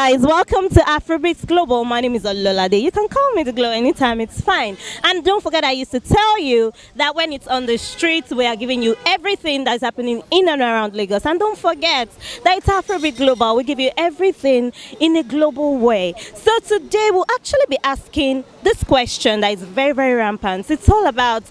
guys, welcome to Afrobeats Global. My name is Ololade. You can call me the Glow anytime, it's fine. And don't forget, I used to tell you that when it's on the streets, we are giving you everything that's happening in and around Lagos. And don't forget that it's Afrobeat Global. We give you everything in a global way. So today we'll actually be asking this question that is very, very rampant. It's all about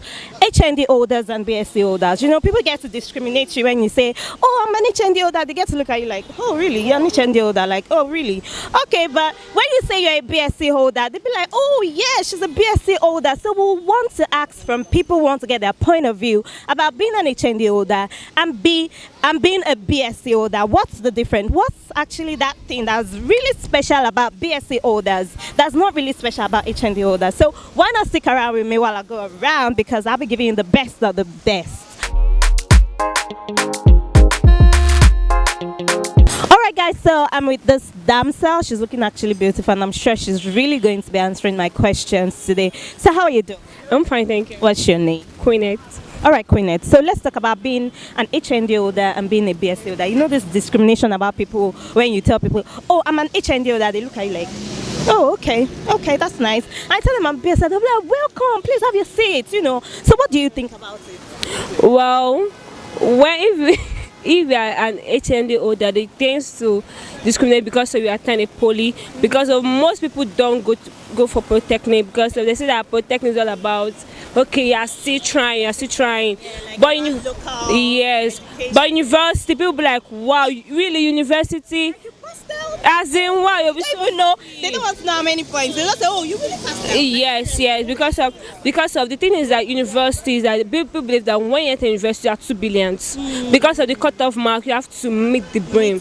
HND holders and BSc holders. You know, people get to discriminate you when you say, oh, I'm an HND holder. They get to look at you like, oh, really? You're an HND holder? Like, oh, really? Okay, but when you say you're a BSc holder, they'll be like, oh, yeah, she's a BSc holder. So we'll want to ask from people who want to get their point of view about being an HND holder and being a BSc holder. What's the difference? What's actually that thing that's really special about BSc holders that's not really special about HND holders? So why not stick around with me while I go around, because I'll be giving you the best of the best. Alright guys, so I'm with this damsel. She's looking actually beautiful and I'm sure she's really going to be answering my questions today. So how are you doing? I'm fine, thank you. What's your name? Queenette. Alright, Queenette. So let's talk about being an HND holder and being a BSc holder. You know this discrimination about people when you tell people, oh, I'm an HND holder, they look at you like, oh, okay, that's nice. I tell them I'm BSc, they'll be like, welcome, please have your seat, you know. So what do you think about it? Well, if you are an HND holder, they tend to discriminate because of you attend a poly, because of most people don't go for polytechnic, because they say that polytechnic is all about, okay, you're still trying, yeah, like but yes, but university, people be like, wow, really, university? As in, wow, you'll be so no, they don't want to know how many points. They just say, oh, you really passed out. Yes, because of the thing is that universities, that people believe that when you enter university you are 2 billion. Because of the cutoff mark, you have to meet the brim.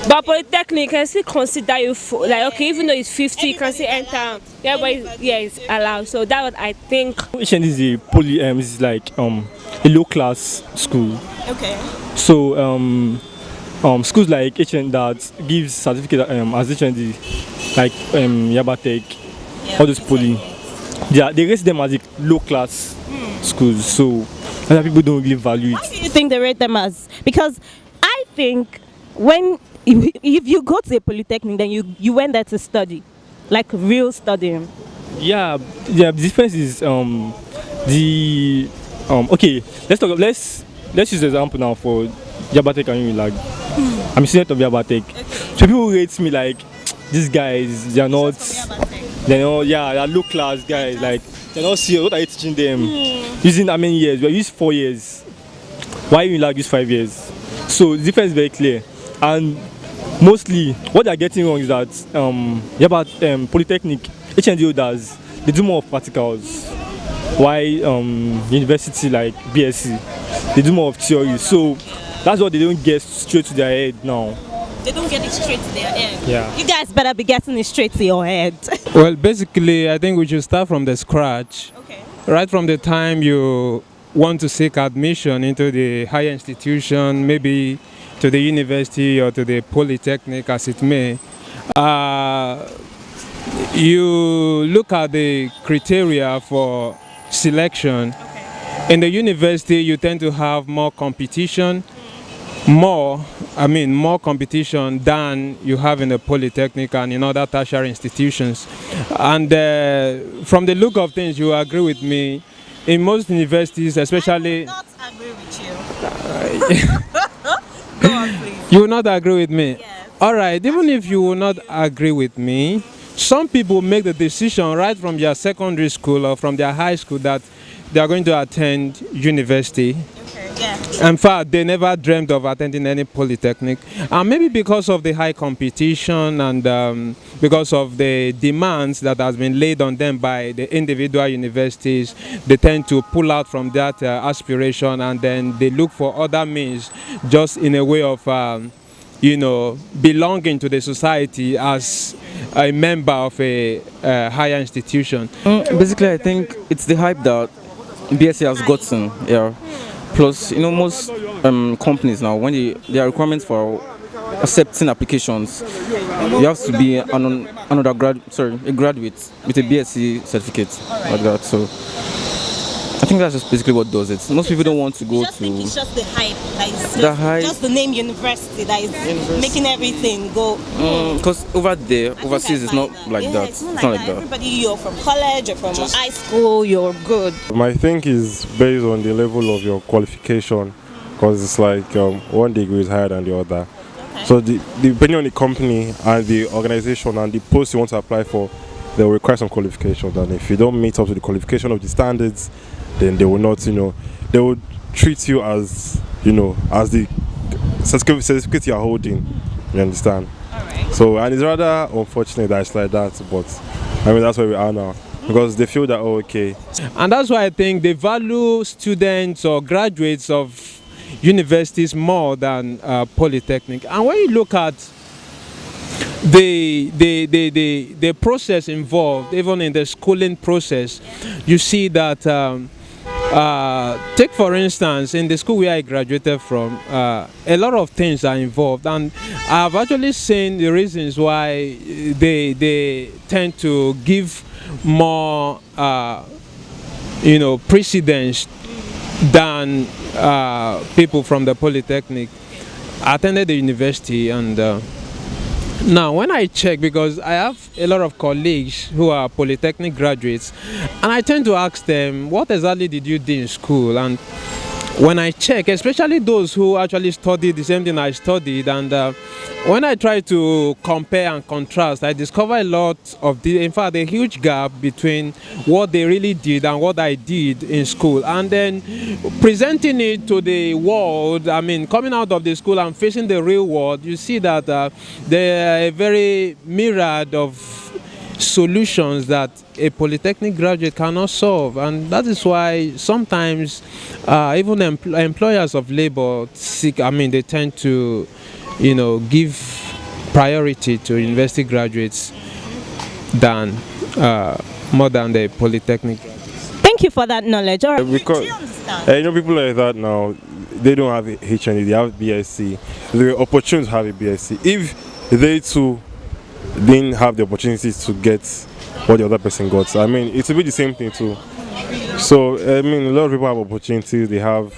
But polytechnic can still consider you for, like, okay, even though it's 50, you can still enter. Yeah, but it's allowed. So that's what I think. HN is a poly, is like a low class school. Okay. So schools like HN that gives certificate as HND, like Yabatech, all those poly, they rate them as a low class schools. So other people don't really value it. Why do you think they rate them as? Because I think if you go to a polytechnic, then you went there to study, like real studying. Yeah. The difference is okay. Let's use the example now for Yabatech and Unilag. I'm a student of Yabatech. Okay. So people rate me like, these guys, they're low class guys, like they're not serious. What are you teaching them? Using how many years? We use 4 years. Why you like use 5 years? So the difference is very clear. And mostly what they're getting wrong is that polytechnic, HND holders, they do more of practicals. Why university like BSc, they do more of theory. So that's what they don't get straight to their head now. They don't get it straight to their head. Yeah. You guys better be getting it straight to your head. Well, basically, I think we should start from the scratch. Okay. Right from the time you want to seek admission into the higher institution, maybe to the university or to the polytechnic, as it may, you look at the criteria for selection. Okay. In the university, you tend to have more competition. More competition than you have in the polytechnic and in other tertiary institutions. And from the look of things, you agree with me, in most universities, especially... I will not agree with you. Go on, please. You will not agree with me? Yes. Alright, even if you will not agree with me, some people make the decision right from their secondary school or from their high school that they are going to attend university. Yeah. In fact, they never dreamed of attending any polytechnic, and maybe because of the high competition and because of the demands that has been laid on them by the individual universities, they tend to pull out from that aspiration, and then they look for other means, just in a way of belonging to the society as a member of a higher institution. Basically, I think it's the hype that BSc has gotten. Yeah. Plus, most companies now, when there are requirements for accepting applications, you have to be a graduate with a BSc certificate, like that. So I think that's just basically what does it. Most people don't want to go You just think to. it's just the hype that is The just, hype. just the name university that is making everything go. Because over there, I think overseas, I it's buy not that. like Yeah, that. It's not like that. that. Everybody, you're from college, you're from high school, you're good. My thing is based on the level of your qualification, because it's like one degree is higher than the other. So depending on the company and the organization and the post you want to apply for, they will require some qualifications. And if you don't meet up to the qualification of the standards, then they will not, they will treat you as, as the certificate you are holding. You understand? So, and it's rather unfortunate that it's like that, but I mean, that's where we are now. Because they feel that, oh, okay. And that's why I think they value students or graduates of universities more than polytechnic. And when you look at the process involved, even in the schooling process, you see that take for instance in the school where I graduated from, a lot of things are involved, and I've actually seen the reasons why they tend to give more precedence than people from the polytechnic. I attended the university, and now when I check, because I have a lot of colleagues who are polytechnic graduates, and I tend to ask them, what exactly did you do in school? And when I check, especially those who actually studied the same thing I studied, and when I try to compare and contrast, I discover a lot of in fact, a huge gap between what they really did and what I did in school. And then presenting it to the world, I mean, coming out of the school and facing the real world, you see that there are a very myriad of solutions that a polytechnic graduate cannot solve, and that is why sometimes even employers of labor they tend to give priority to university graduates than more than the polytechnic graduates. Thank you for that knowledge. All right. Because Do you understand? people like that now, they don't have HND, they have BSc. The opportunity to have a BSc. If they too didn't have the opportunities to get what the other person got, I mean, it will be the same thing too. So I mean, a lot of people have opportunities, they have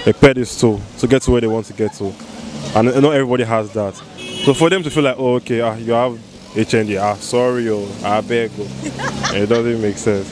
a pedestal to get to where they want to get to, and not everybody has that. So for them to feel like, oh, okay, you have HND, sorry, I beg, it doesn't make sense.